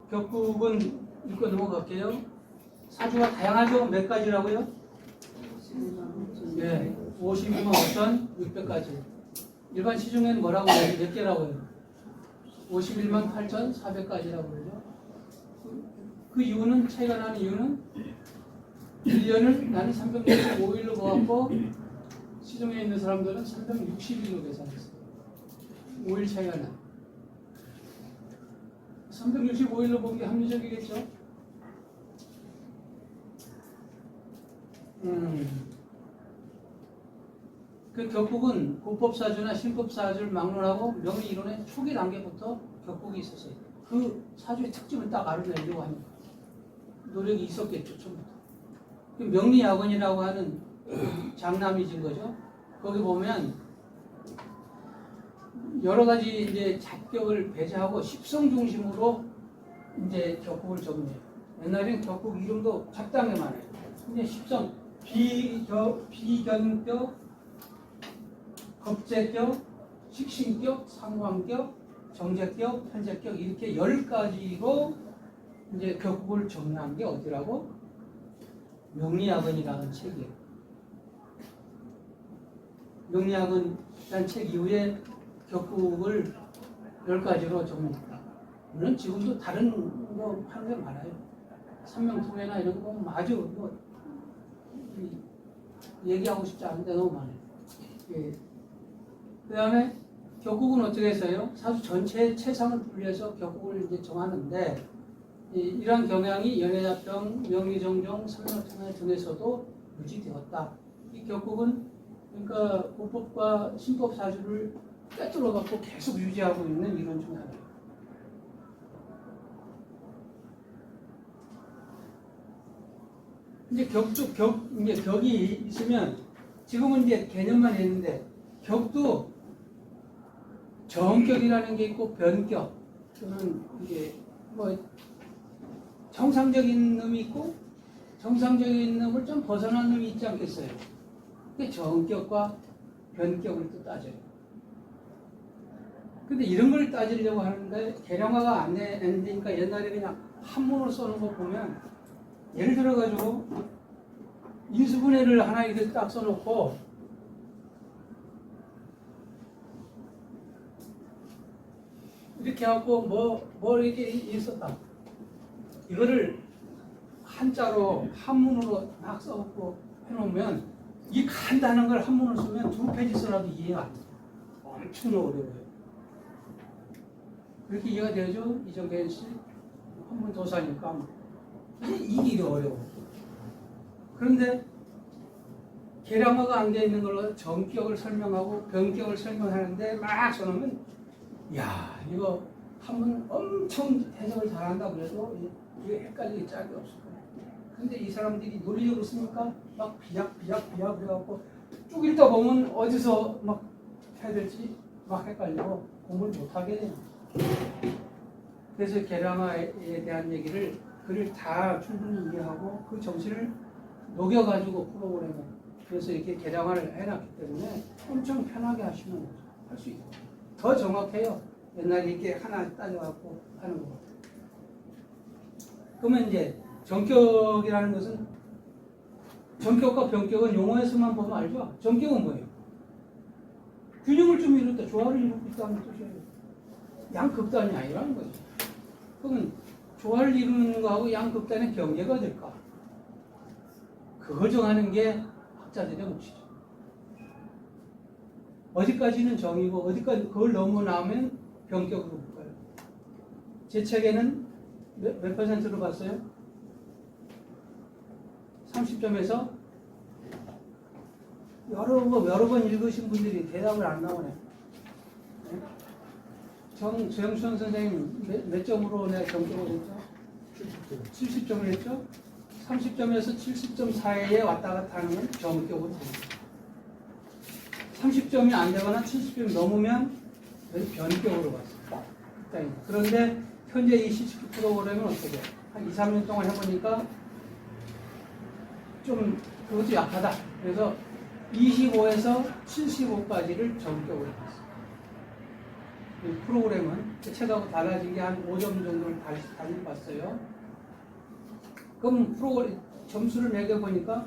격국은 읽고 넘어갈게요. 사주가 다양하죠? 몇 가지라고요? 네, 52만 5,600가지. 일반 시중에는 뭐라고 해요? 몇 개라고 해요? 51만 8,400가지라고 그러죠. 그 이유는, 차이가 나는 이유는 1년을 나는 365일로 모았고 시중에 있는 사람들은 360일로 계산했어요. 5일 차이가 나. 365일로 본 게 합리적이겠죠? 그 격국은 불법사주나 신법사주를 막론하고 명리이론의 초기 단계부터 격국이 있었어요. 그 사주의 특징을 딱 알아내려고 하니까 노력이 있었겠죠, 처음부터. 그 명리야근이라고 하는 장남이 진 거죠. 거기 보면 여러 가지 이제 잡격을 배제하고 십성 중심으로 이제 격국을 정리해요. 옛날에는 격국 이름도 잡다하게 많아요. 근데 십성, 비견격, 겁재격, 식신격, 상관격, 정제격, 편제격 이렇게 10가지로 이제 격국을 정리한 게 어디라고? 명리학원이라는 책이에요. 명리학원이라는 책 이후에 격국을 10가지로 정리했다. 물론 지금도 다른 거 하는 게 많아요. 삼명통해나 이런 거 보면 아주 뭐 얘기하고 싶지 않은데 너무 많아요. 예. 그 다음에 격국은 어떻게 해서요? 사주 전체의 체상을 분리해서 격국을 이제 정하는데 이러한 경향이 연애자병, 명리정정, 삼명통해 등에서도 유지되었다. 이 격국은 그러니까 불법과 신법 사주를 꿰뚫어 갖고 계속 유지하고 있는 이론 중에 하나예요. 이제 이제 격이 있으면 지금은 이제 개념만 있는데 격도 정격이라는 게 있고 변격 또는 이게 뭐 정상적인 놈이 있고 정상적인 놈을 좀 벗어난 놈이 있지 않겠어요? 그게 정격과 변격을 또 따져요. 근데 이런 걸 따지려고 하는데 계량화가 안 되니까 옛날에 그냥 한문으로 써놓은 거 보면 예를 들어가지고 인수분해를 하나 이렇게 딱 써놓고 이렇게 해갖고 뭐 이렇게 있었다. 이거를 한자로 한문으로 막 써갖고 해놓으면 이 간단한 걸 한문으로 쓰면 2페이지 써놔도 이해가 안 돼요. 엄청 어려워요. 그렇게 이해가 되죠? 이정현 씨? 한문 도사니까. 이게 어려워. 그런데 계량화가 안 되어 있는 걸로 정격을 설명하고 변격을 설명하는데 막 써놓으면 야 이거 한번 엄청 해석을 잘한다 그래도 이게 헷갈리기 짝이 없을 거예요. 근데 이 사람들이 논리적으로 쓰니까 막 비약 그래갖고 쭉 읽다 보면 어디서 막 해야 될지 막 헷갈리고 공부를 못하게 돼요. 그래서 계량화에 대한 얘기를 그를 다 충분히 이해하고 그 정신을 녹여가지고 프로그램을 그래서 이렇게 계량화를 해놨기 때문에 엄청 편하게 하시면 할 수 있고 더 정확해요. 옛날에 이렇게 하나 따져갖고 하는 거. 그러면 이제 정격이라는 것은 정격과 변격은 용어에서만 보면 알죠? 정격은 뭐예요? 균형을 좀 이뤘다, 조화를 이루고 있다는 뜻이에요. 양극단이 아니라는 거죠. 그러면 조화를 이루는 거하고 양극단의 경계가 어딜까? 그걸 정하는 게 학자들의 몫이죠. 어디까지는 정이고 어디까지 그걸 넘어나오면 변격으로 볼까요? 제 책에는 몇 퍼센트로 봤어요? 30점에서 여러 번 읽으신 분들이 대답을 안 나오네. 네? 조영순 선생님 몇 점으로 내가 점수를 했죠? 70점을 했죠? 30점에서 70점 사이에 왔다 갔다 하는 건 정격으로 됩니다. 30점이 안 되거나 70점이 넘으면 변격으로 갔습니다. 그런데 현재 이 CCP 프로그램은 어떻게 해요? 한 2, 3년 동안 해보니까 좀 그것도 약하다. 그래서 25에서 75까지를 정격으로 했습니다. 이 프로그램은 책하고 달라진 게 한 5점 정도를 달려봤어요. 그럼 프로그램 점수를 매겨보니까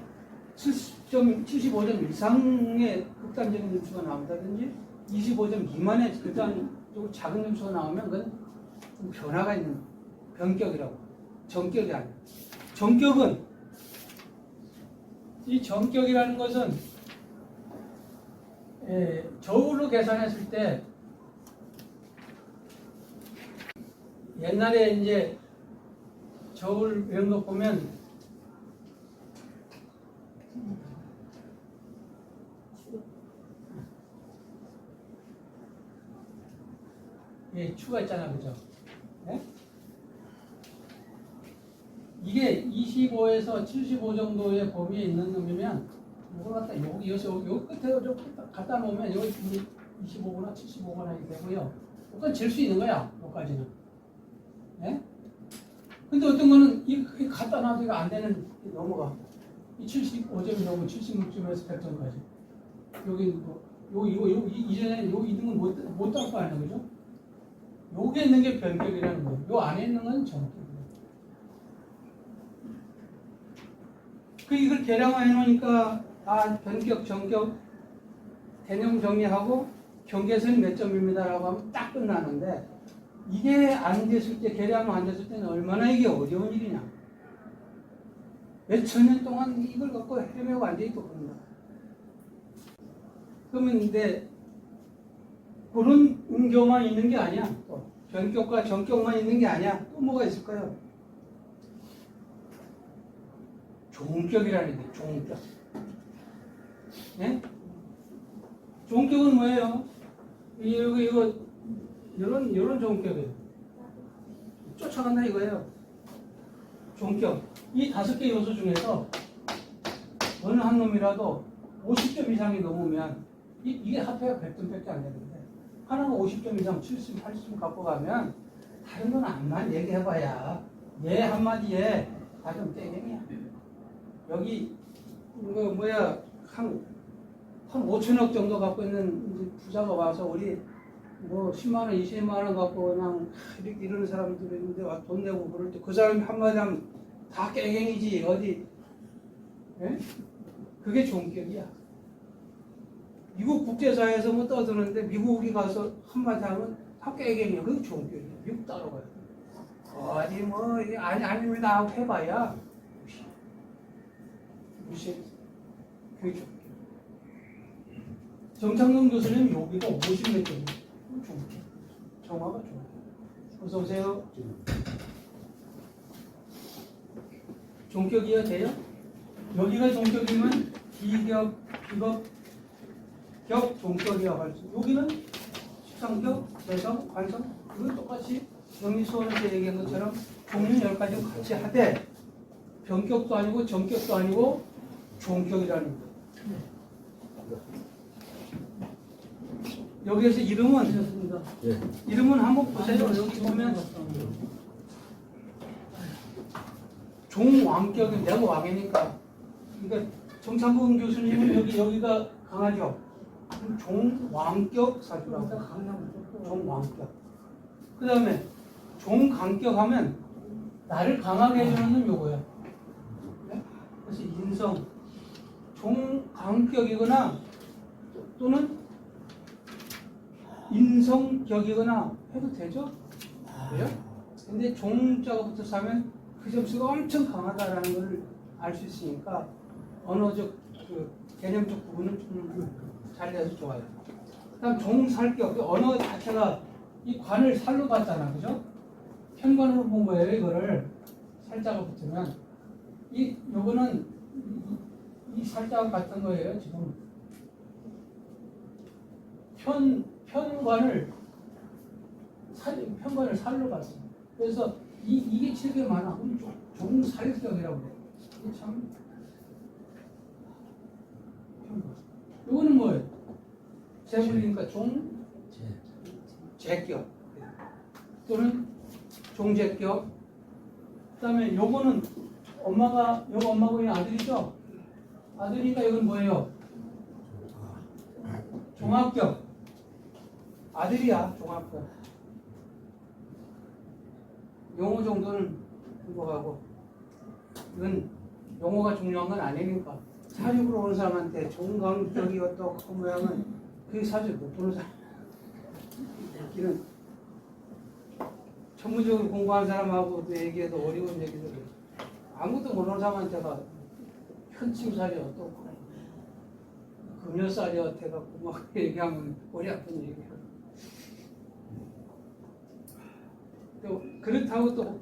75점 이상의 극단적인 점수가 나온다든지 25점 미만의 극단적으로 작은 점수가 나오면 그건 좀 변화가 있는 변격이라고. 전격이 아니야. 전격은 이 전격이라는 것은 저울로 계산했을 때 옛날에 이제 저울 이런 거 보면 추가 있잖아, 그죠? 네? 이게 25에서 75 정도의 범위에 있는 놈이면 이걸 갖다 요 끝에 갖다 놓으면 여기 25거나 75거나 이렇게 되고요. 그건 질 수 있는 거야, 여기까지는. 네? 근데 어떤 거는 이 갖다 놔도 이거 안 되는 넘어가. 이 75점이 넘으면 76점에서 100점까지. 여기 뭐, 이전에 요 있는 건 못 딸 거 아니야, 그죠? 여기에 있는 게 변격이라는 거예요. 요 안에 있는 건 전격이에요. 이걸 계량화해 놓으니까 변격, 전격, 개념 정리하고 경계선이 몇 점입니다라고 하면 딱 끝나는데 이게 안 됐을 때, 계량화 안 됐을 때는 얼마나 이게 어려운 일이냐. 몇 천 년 동안 이걸 갖고 헤매고 앉아있고 그런다. 그러면 근데 그런 경우만 있는 게 아니야. 또 변격과 전격만 있는 게 아니야. 또 뭐가 있을까요? 종격이라는 게 종격. 네? 종격은 뭐예요? 이거 이런 종격이에요. 쫓아간다 이거예요. 종격. 이 5개 요소 중에서 어느 한 놈이라도 50점 이상이 넘으면 이게 합해가 100점밖에 안 되는데 하나가 50점 이상 70, 80점 갖고 가면 다른 건 암만 얘기해봐야 얘 한마디에 다 좀 땡땡이야. 여기 한 5천억 정도 갖고 있는 부자가 와서 우리 뭐 10만 원, 20만 원 갖고 그냥 이렇게 이러는 사람들이 있는데 와 돈 내고 그럴 때 그 사람이 한마디 하면 다 깨갱이지 어디. 예? 그게 종격이야. 미국 국제사회에서 뭐 떠드는데 미국이 가서 한마디 하면 다 깨갱이야. 그게 종격이야. 미국 따라가요. 어디 뭐 아닙니다 하고 해봐야 무시. 그게 종격. 정창동 교수님 여기가 50몇 점이에요. 종격. 정화가 종격. 어서 오세요. 종격이어야 돼요? 여기가 종격이면 비격, 비겁, 격, 종격이라고 할 수. 여기는 식상격, 대성, 관성. 이건 똑같이 영미수원에서 얘기한 것처럼 종류 10가지 같이 하되 변격도 아니고 전격도 아니고 종격이라는 거예요. 여기에서 이름은 한번 보세요. 여기 보면 종왕격이 내가 왕이니까. 그러니까 정창근 교수님은 여기가 강하죠. 종왕격 사주라고. 종왕격. 그 다음에 종강격 하면 나를 강하게 해주는 놈 요거야. 네? 그래서 인성. 종강격이거나 또는 인성격이거나 해도 되죠? 그래요? 근데 종자가 붙어서 하면 그 점수가 엄청 강하다라는 걸 알 수 있으니까 언어적, 개념적 부분은 좀 잘려서 좋아요. 그다음 종살격, 언어 자체가 이 관을 살로 봤잖아, 그죠? 편관으로 본 거예요, 이거를. 살자가 붙으면. 요거는 이 살자가 같은 거예요, 지금. 편관을 살로 봤어. 그래서 이게 7개 많아. 종살격이라고 그래. 이게 참. 요거는 뭐예요? 재물이니까 제격 또는 종제격. 그다음에 요거는 요거 엄마가 그냥 아들이죠? 아들이니까 이건 뭐예요? 종합격. 아들이야 종합과. 용어 정도는 공부하고 이건 용어가 중요한 건 아니니까 사육으로 오는 사람한테 종강적이 어떻고 그 모양은 그 사주 못 보는 사람. 이는 전문적으로 공부한 사람하고도 얘기해도 어려운 얘기들을 아무도 모르는 사람한테가 현침살이 어떻고 금요살이 어때갖고 막 얘기하면 머리 아픈 얘기야. 또 그렇다고 또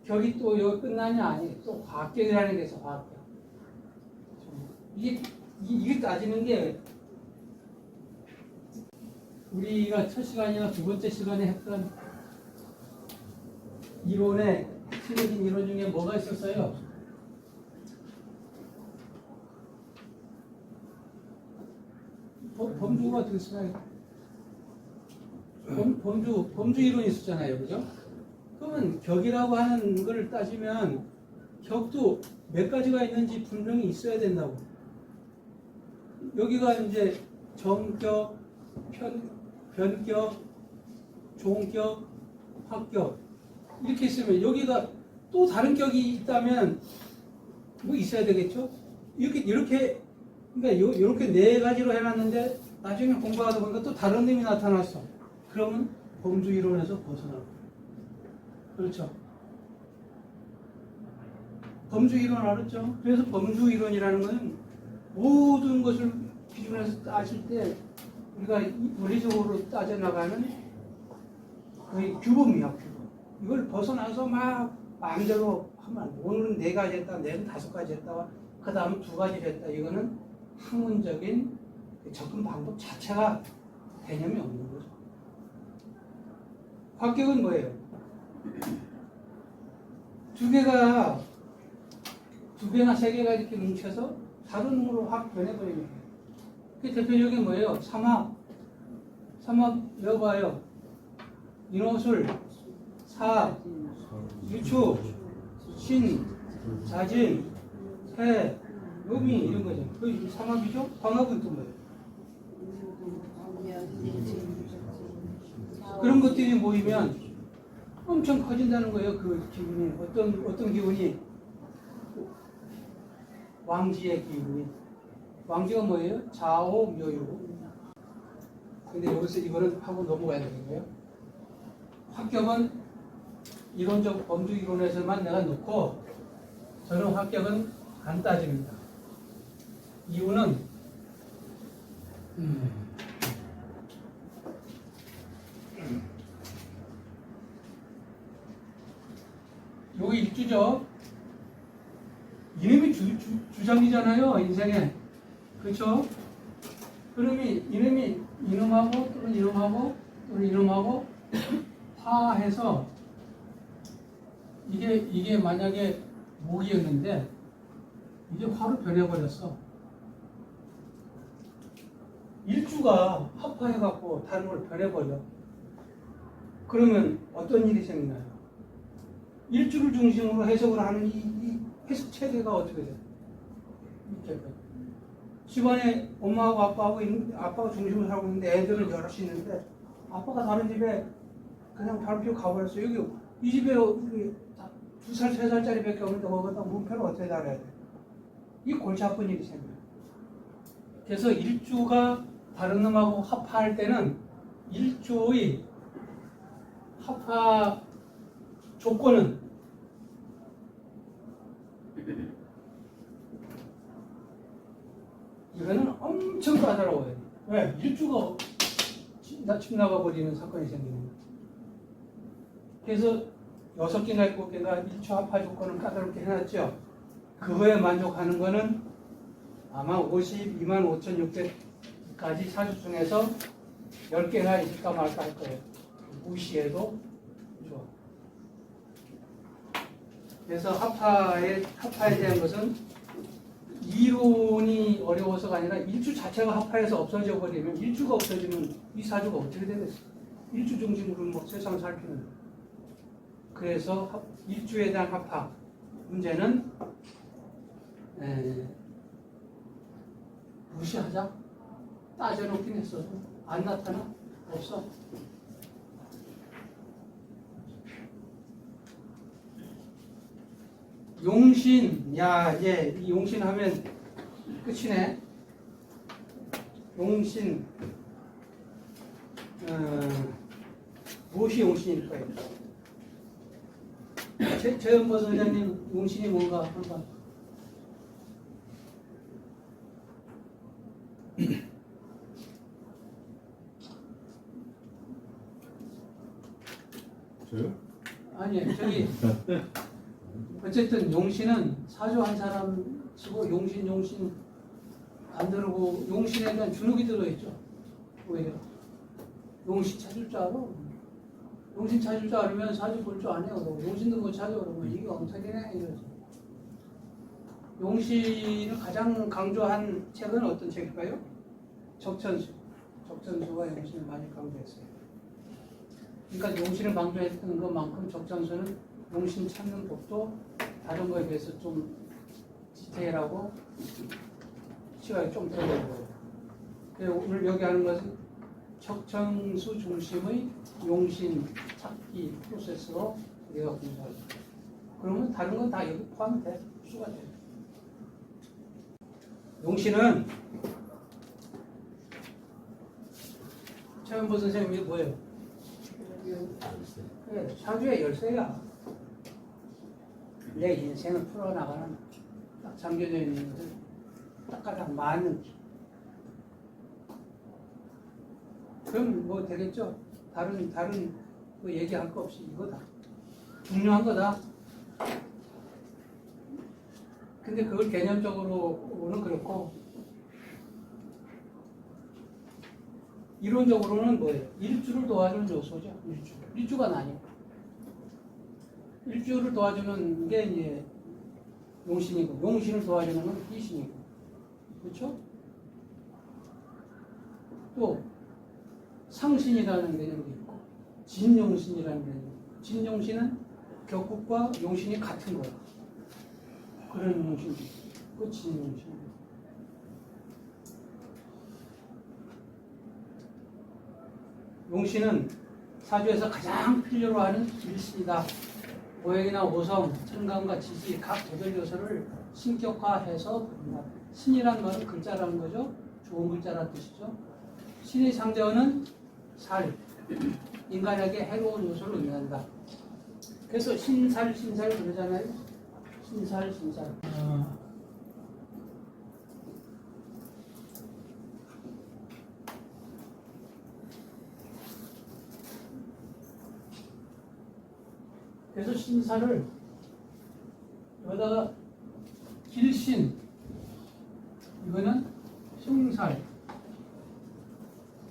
격이 또 여기 끝나냐 아니 또 과학격이라는 게 있어. 과학격. 이게 따지는 게 우리가 첫 시간이나 두 번째 시간에 했던 이론의 핵심적인 이론 중에 뭐가 있었어요? 범주가 어떻게 쓰나요? 범주 이론이 있었잖아요, 그죠? 그러면 격이라고 하는 걸 따지면 격도 몇 가지가 있는지 분명히 있어야 된다고. 여기가 이제 정격, 변격, 종격, 합격 이렇게 있으면 여기가 또 다른 격이 있다면 뭐 있어야 되겠죠? 이렇게 그러니까 이렇게 네 가지로 해놨는데 나중에 공부하다 보니까 또 다른 놈이 나타났어. 그러면 범주 이론에서 벗어나고. 그렇죠? 범주 이론 알았죠? 그래서 범주 이론이라는 건 모든 것을 기준해서 따질 때 우리가 논리적으로 따져나가는 거의 규범이야, 규범. 이걸 벗어나서 막 마음대로 하면 안 돼. 오늘은 네 가지 했다, 내일은 다섯 가지 했다, 그 다음은 두 가지를 했다. 이거는 학문적인 접근 방법 자체가 개념이 없는 거죠. 합격은 뭐예요? 두 개나 세 개가 이렇게 뭉쳐서 다른 놈으로 확 변해버리는 거예요. 그 대표적인 뭐예요? 삼합 외워봐요. 인호술, 사, 유축, 신, 자진, 해, 음이 이런 거죠. 그 삼합이죠? 광합은 또 뭐예요? 그런 것들이 모이면 엄청 커진다는 거예요. 그 기분이 어떤 기분이? 왕지의 기분이. 왕지가 뭐예요? 좌호 묘요. 근데 여기서 이거는 하고 넘어가야 되는 거예요. 합격은 이론적 범주 이론에서만 내가 놓고 저는 합격은 안 따집니다. 이유는 여기 일주죠. 이놈이 주장이잖아요, 인생에. 그렇죠? 그러면 이놈이 이놈하고 또는 이놈하고 또는 이놈하고 화해서 이게 만약에 목이었는데 이게 화로 변해버렸어. 일주가 합화해갖고 다른 걸 변해버려. 그러면 어떤 일이 생기나요? 일주를 중심으로 해석을 하는 이 해석 체계가 어떻게 돼요? 집안에 엄마하고 아빠가 중심으로 살고 있는데 애들은 여럿이 있는데 아빠가 다른 집에 그냥 바로 피고 가버렸어. 이 집에 우리 2살, 3살짜리 밖에 없는데 거기다 문패를 어떻게 달아야 돼? 이 골치 아픈 일이 생겨요. 그래서 일주가 다른 놈하고 합화할 때는 일주의 합화 조건은 이거는 엄청 까다로워요. 왜? 일주가 집 나가버리는 사건이 생기는 거예요. 그래서 6개나 7개가 일주 합화 조건을 까다롭게 해놨죠. 그거에 만족하는 거는 아마 52만 5,600까지 사주 중에서 10개나 있을까 말까 할 거예요. 무시해도 좋아. 그래서 합화에 대한 것은 이론이 어려워서가 아니라 일주 자체가 합화해서 없어져 버리면 일주가 없어지면 이 사주가 어떻게 되겠어? 일주 중심으로 뭐 세상을 살피는 거예요. 그래서 일주에 대한 합화 문제는 무시하자. 따져놓긴 했어도 안 나타나. 없어. 용신, 야, 이제 이 용신 하면 끝이네. 용신, 무엇이 용신일까요? 최연보 선생님, 용신이 뭔가 한번. 저요? 아니, 저기 어쨌든 용신은 사주한 사람 치고 용신 안 들고 용신에 대한 주눅이 들어있죠. 왜요? 용신 찾을 줄 알아? 용신 찾을 줄 알으면 사주 볼 줄 아네요. 용신도 못 찾아 그러면 이게 엉터리네 이러지. 용신을 가장 강조한 책은 어떤 책일까요? 적천수. 적천수가 용신을 많이 강조했어요. 그러니까 용신을 강조했던 것만큼 적천수는 용신 찾는 법도 다른 거에 비해서 좀 디테일하고 시간이 좀 들어가고. 오늘 여기 하는 것은 적천수 중심의 용신 찾기 프로세스로 우리가 공부하죠. 그러면 다른 건 다 여기 포함돼. 수가 돼요. 용신은 최연보 선생님이 뭐예요? 그래, 사주의 열쇠야. 내 인생을 풀어나가는 딱 잠겨져 있는 것을 딱 가장 많은. 그럼 뭐 되겠죠? 다른 뭐 얘기할 거 없이 이거다. 중요한 거다. 근데 그걸 개념적으로는 그렇고 이론적으로는 뭐예요? 일주를 도와주는 요소죠. 일주가 나뉘고 일주를 도와주는 게 이제 용신이고 용신을 도와주는 건 희신이고 그렇죠? 또 상신이라는 개념도 있고 진용신이라는 개념. 진용신은 격국과 용신이 같은 거야. 그런 용신이 그 진용신. 용신은 사주에서 가장 필요로 하는 일신이다. 오행이나 오성, 천간과 지지 각 개별 요소를 신격화해서 부른다. 신이란 말은 글자라는 거죠. 좋은 글자라는 뜻이죠. 신의 상대어는 살, 인간에게 해로운 요소를 의미한다. 그래서 신살 그러잖아요. 신살. 그래서 신살을 여기다가 길신, 이거는 흉살,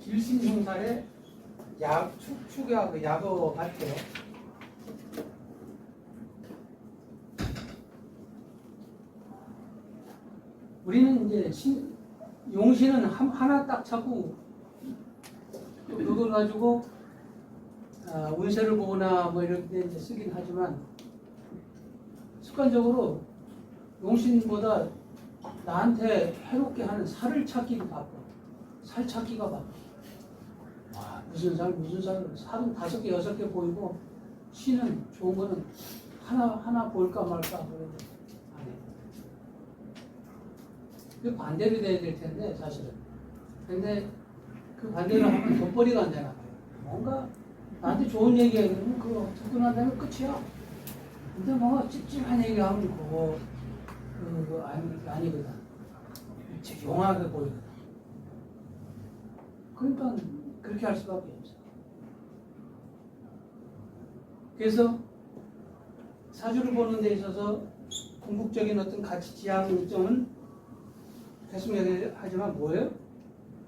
길신 흉살의 축야 그 약어 같아요. 우리는 이제 용신은 하나 딱 찾고 또 그걸 가지고 운세를 보거나 뭐 이럴 때 이제 쓰긴 하지만 습관적으로 용신보다 나한테 해롭게 하는 살을 찾기가 바빠. 살 찾기가 바빠. 와, 무슨 살. 살은 5개, 6개 보이고 신은 좋은 거는 하나 보일까 말까 그러는데 안 해. 그 반대로 돼야 될 텐데 사실은. 근데 그 반대로 하면 돈벌이가 안 되나 봐요. 뭔가 나한테 좋은 얘기해 그러면 그거 듣고 난 다음에 끝이야. 근데 뭔가 찝찝한 얘기하면 그거 아니거든. 용하게 보이거든. 그러니까 그렇게 할 수밖에 없어. 그래서 사주를 보는 데 있어서 궁극적인 어떤 가치 지향점은 계속 얘기하지만 뭐예요?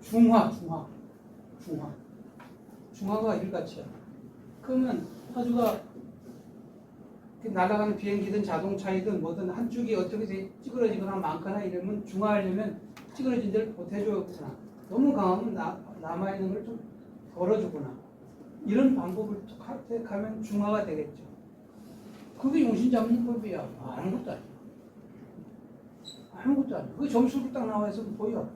중화가 일가치야. 그러면 사주가 날아가는 비행기든 자동차이든 뭐든 한쪽이 어떻게 찌그러지거나 많거나 이러면 중화하려면 찌그러진 데를 보태줘야 너무 강하면 남아있는 걸 좀 덜어주거나 이런 방법을 택하면 중화가 되겠죠. 그게 용신 잡는 법이야. 아무것도 아니야. 그 점수로 딱 나와 있으면 보여.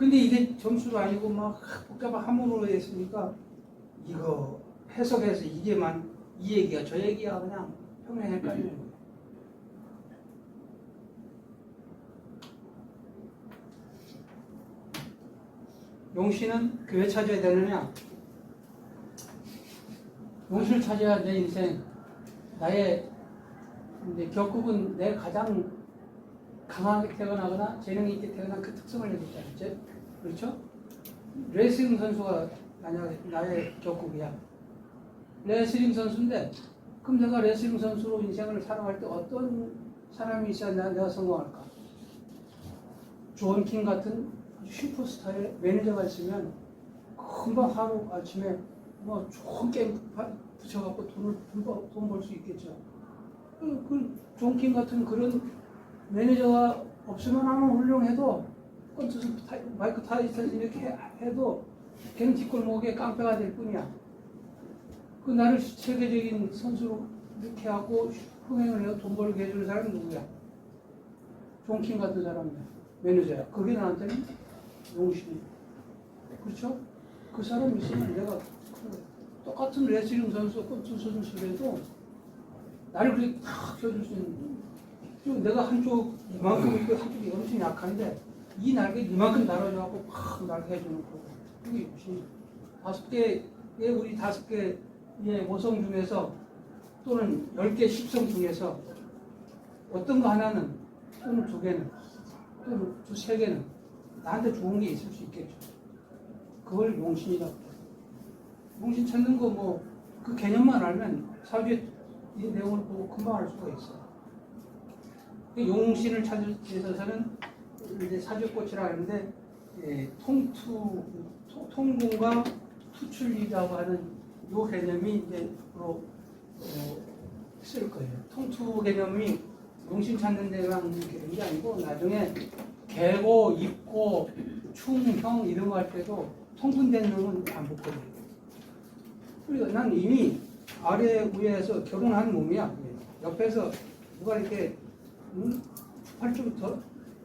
근데 이게 점수도 아니고 막 복잡한 함으로 했으니까 이거 해석해서 이게만 이 얘기야 저 얘기야 그냥 평생 헷갈리는 거예요. 용신은 왜 찾아야 되느냐? 용신을 찾아야 내 인생 나의 이제 결국은 내 가장 강하게 태어나거나 재능이 있게 태어난 그 특성을 얘기했잖아요. 그렇죠? 레슬링 선수가 만약 나의 격국이야. 레슬링 선수인데 그럼 내가 레슬링 선수로 인생을 살아갈 때 어떤 사람이 있어야 내가 성공할까? 존 킹 같은 슈퍼스타의 매니저가 있으면 금방 하루 아침에 뭐 좋은 게임 붙여갖고 돈 벌 수 있겠죠. 존 킹 같은 그런 매니저가 없으면 아무 훌륭해도 마이크 타이슨 이렇게 해도 걔는 뒷골목에 깡패가 될 뿐이야. 그 나를 세계적인 선수로 이렇게 하고 흥행을 해서 돈 벌게 해주는 사람이 누구야? 존 킹 같은 사람이야. 매니저야. 그게 나한테는 용신이야. 그렇죠? 그 사람이 있으면 내가 똑같은 레슬링 선수, 꼼수 선수라도 나를 그렇게 탁 펴줄 수 있는 내가 한쪽 이만큼 있고 한쪽이 엄청 약한데 이 날개 이만큼 날아줘갖고 팍 날게 해주는 거고 그게 용신이야. 5개의 우리 5개의 모성 중에서 또는 10개 10성 중에서 어떤 거 하나는 또는 2개는 또는 3개는 나한테 좋은 게 있을 수 있겠죠. 그걸 용신이라고 해요. 용신 찾는 거 뭐 그 개념만 알면 사주의 이 내용을 보고 금방 알 수가 있어요. 용신을 찾을 때 있어서는 이제 사주꽃이라 하는데 통군과 투출이라고 하는 요 개념이 이제 쓸 거예요. 통투 개념이 용신 찾는 데만 있는 게 아니고 나중에 개고, 입고, 충, 형 이런 거 할 때도 통분된 놈은 안 붙거든요. 그리고 난 이미 아래 위에서 결혼한 몸이야. 옆에서 누가 이렇게 팔 좀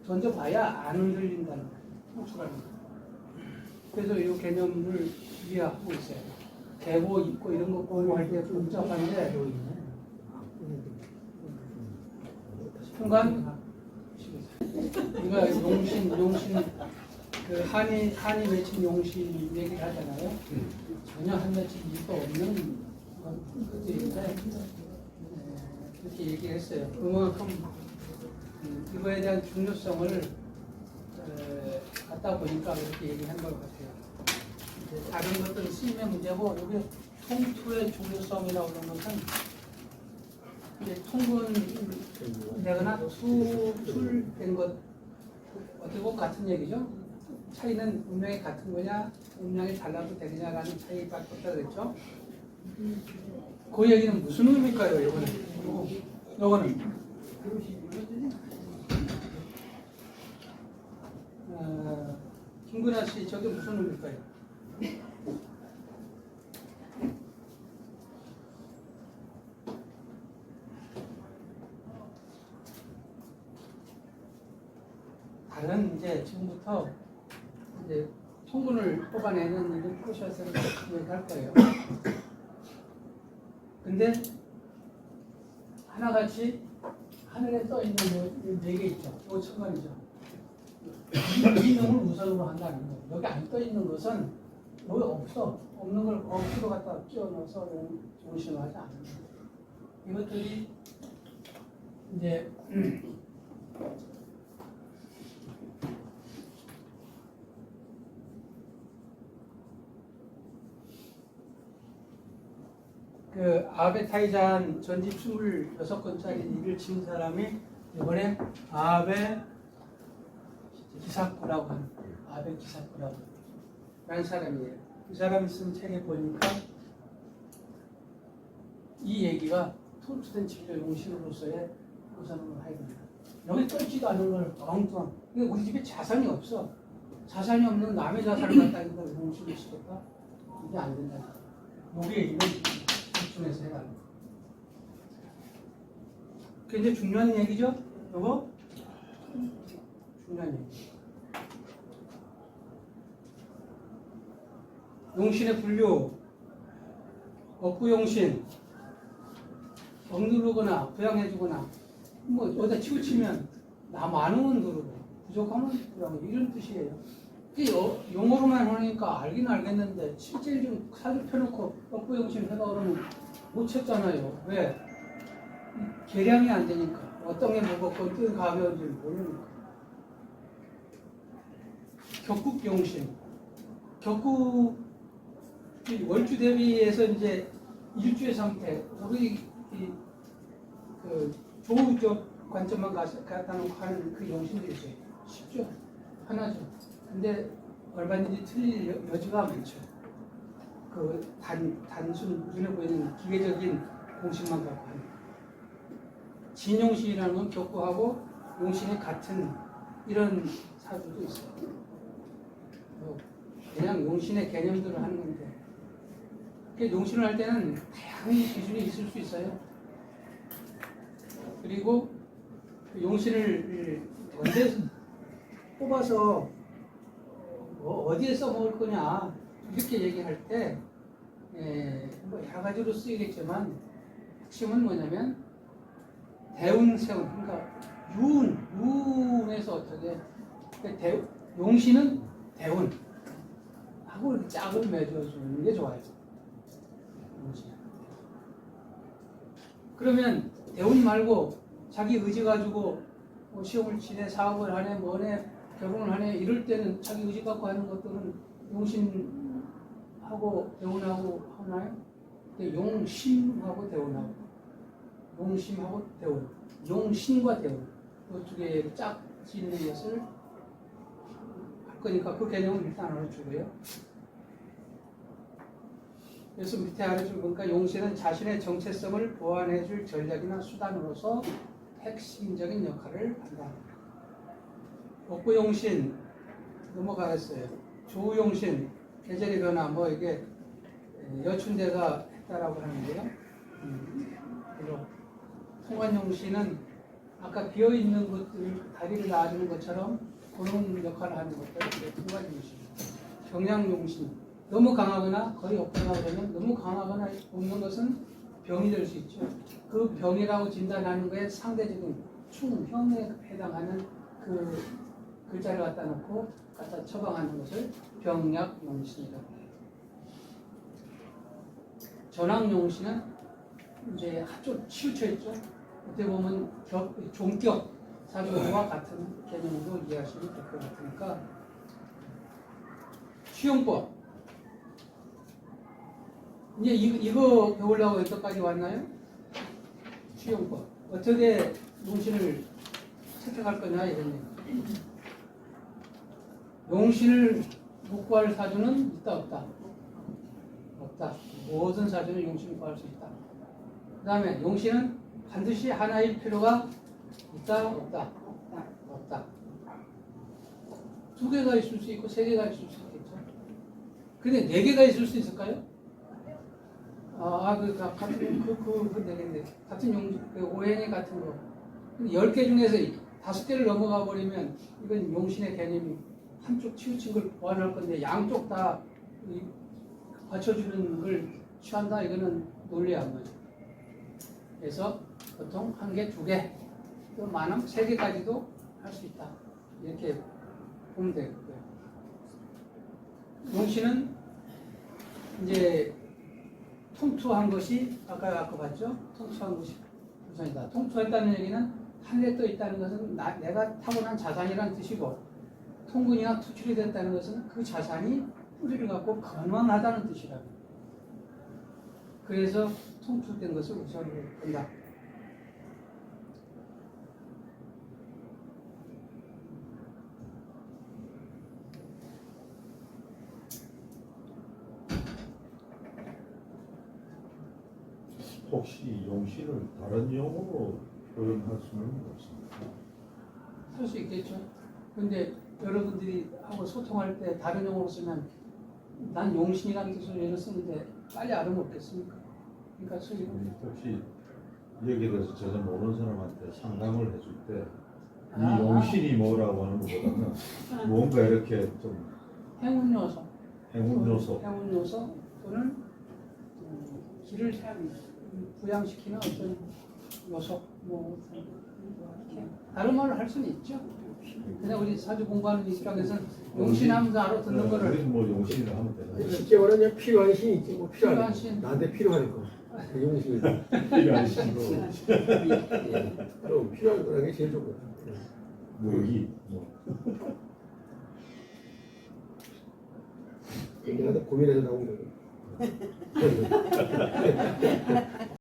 던져봐야 안 흔들린다는 거야. 그래서 이 개념을 이해하고 있어요. 개고, 입고 이런 거 공부할 때 복잡한데 순간 우리가 용신 그 한이 맺힌 용신 얘기를 하잖아요. 전혀 한 맺힌 이유가 없는 것들인데 그렇게 얘기했어요. 그만큼 이거에 대한 중요성을 갖다 보니까 그렇게 얘기한 것 같아요. 다른 것들은 쓰임의 문제고 여기 통투의 중요성이라고 하는 것은 이제 통분되거나 투출된 것 어떻게 보면 같은 얘기죠. 차이는 운명이 같은 거냐 운명이 달라도 되느냐라는 차이밖에 없다 그랬죠. 그 얘기는 무슨 의미일까요? 요거는 김근아 씨 저게 무슨 의미일까요? 다른 이제 지금부터 이제 통분을 뽑아내는 일을 프로셔서 얘기할 거예요. 근데 하나같이 하늘에 떠 있는 네 개 있죠. 이거 천간이죠. 이 놈을 우선으로 한다는 거예요. 여기 안 떠 있는 것은 여기 없어. 없는 걸 억지로 갖다 끼워 넣어서 용신을 하지 않는 거예요. 이것들이 이제 그 아베타이잔 전집 26건짜리 일을 친 사람이 이번에 아베 기사쿠라고 하는 아베 기사쿠라고 하는 사람이에요. 이 사람이 쓴 책에 보니까 이 얘기가 통치된 진료 용신으로서의 우선으로 해야 된다. 여기 떠있지도 않은 걸 엉뚱한. 우리 집에 자산이 없어. 자산이 없는 남의 자산을 갖다 이거 용신을 쓰겠다. 이게 안 된다. 이게 이런 집중해서 해라. 그게 이제 중요한 얘기죠? 요거? 중요한 얘기. 용신의 분류, 억구용신, 억누르거나 부양해주거나 뭐 어디다 치우치면 나 많으면 누르고 부족하면 부양해 이런 뜻이에요. 이게 용어로만 하니까 알긴 알겠는데 실제로 좀 사주 펴놓고 억구용신 해다 그러면 못 쳤잖아요. 왜? 계량이 안 되니까 어떤 게 무겁고 어떤 게 가벼운지 모르니까. 격국용신, 격국 월주 대비해서 이제 일주의 상태, 우리 그 조우 쪽 관점만 갖다 놓고 하는 그 용신들이 있어요. 쉽죠? 하나죠. 근데 얼마든지 틀릴 여지가 많죠. 그 단순 눈에 보이는 기계적인 공식만 갖고 하는. 진용신이라는 건 격구하고 용신이 같은 이런 사주도 있어요. 그냥 용신의 개념들을 하는 건데, 용신을 할 때는 다양한 기준이 있을 수 있어요. 그리고 용신을 언제 뽑아서 어디에 써먹을 거냐 이렇게 얘기할 때 뭐 여러 가지로 쓰이겠지만 핵심은 뭐냐면 대운, 세운, 그러니까 윤에서 어떻게 용신은 대운 하고 이렇게 짝을 맺어주는 게 좋아요. 용신. 그러면 대운 말고 자기 의지 가지고 뭐 시험을 치네, 사업을 하네, 뭐네, 결혼을 하네 이럴 때는 자기 의지 갖고 하는 것들은 용신하고 대운하고 하나요? 근데 용심하고 대운하고 용심하고 대운, 용신과 대운 이 두 개를 짝 짓는 것을 할 거니까 그 개념을 일단 알아주고요. 그래서 밑에 알아줄 거니까 용신은 자신의 정체성을 보완해줄 전략이나 수단으로서 핵심적인 역할을 한다. 억구용신 넘어가겠어요. 조우용신 계절의 변화 뭐 이게 여춘대가 했다라고 하는데요. 그리고 통관용신은 아까 비어 있는 것들 다리를 놔주는 것처럼 그런 역할을 하는 것들 통관용신. 경량용신 너무 강하거나 거의 없거나 그러면 너무 강하거나 없는 것은 병이 될 수 있죠. 그 병이라고 진단하는 거에 상대적인 충형에 해당하는 그 글자를 갖다 놓고 갖다 처방하는 것을 병약용신이라고 해요. 전황용신은 이제 한쪽 치우쳐 있죠. 어떻게 보면 종격 사주와 같은 개념으로 이해하시면 될 것 같으니까 취용법 이제 이거 배우려고 여기까지 왔나요? 취용법 어떻게 용신을 선택할 거냐 이런 얘기. 용신을 못 구할 사주는 있다 없다? 없다. 모든 사주는 용신을 구할 수 있다. 그 다음에 용신은 반드시 하나일 필요가 있다 없다? 없다. 두 개가 있을 수 있고 세 개가 있을 수 있겠죠. 근데 네 개가 있을 수 있을까요? 같은 네 개인데 같은 용신 오행이 같은 거. 근데 10개 중에서 5개를 넘어가 버리면 이건 용신의 개념이 한쪽 치우친 걸 보완할 건데 양쪽 다 받쳐주는 걸 취한다 이거는 논리한 거죠. 그래서 보통 1개, 2개, 또 많으면 3개까지도 할 수 있다. 이렇게 보면 되고요. 용신은 이제 통투한 것이 아까 봤죠? 통투한 것이 우선이다. 통투했다는 얘기는 하늘에 떠 있다는 것은 내가 타고난 자산이라는 뜻이고 통근이나 투출이 됐다는 것은 그 자산이 뿌리를 갖고 건강하다는 뜻이라고. 그래서 통투된 것을 우선으로 본다. 혹시 용신을 다른 용어로 표현할 수는 없습니까? 할 수 있겠죠. 근데 여러분들이 하고 소통할 때 다른 용어로 쓰면 난 용신이라는 뜻으로 얘를 쓰는데 빨리 알아먹겠습니까? 그러니까 혹시 여기에 대해서 전혀 모르는 사람한테 상담을 해줄 때 이 용신이 뭐라고 하는 것보다는 뭔가 이렇게 좀 행운요소 행운 요소. 행운 요소 또는 길을 부양시키는 어떤 요소 뭐 이렇게 다른 말을 할 수는 있죠. 그냥 우리 사주 공부하는 입장에서는 용신하면서 알아듣는 우리 거를 뭐 용신을 하면 되나? 쉽게 말하면 그냥 필요한 신이 있지 뭐 필요한 필요한 신. 나한테 필요한 거. 그 용신이 필요한 신. 그럼 필요한 거라는 게 제일 좋거든. 무기. 뭐. 내가 고민해서 나온 거고.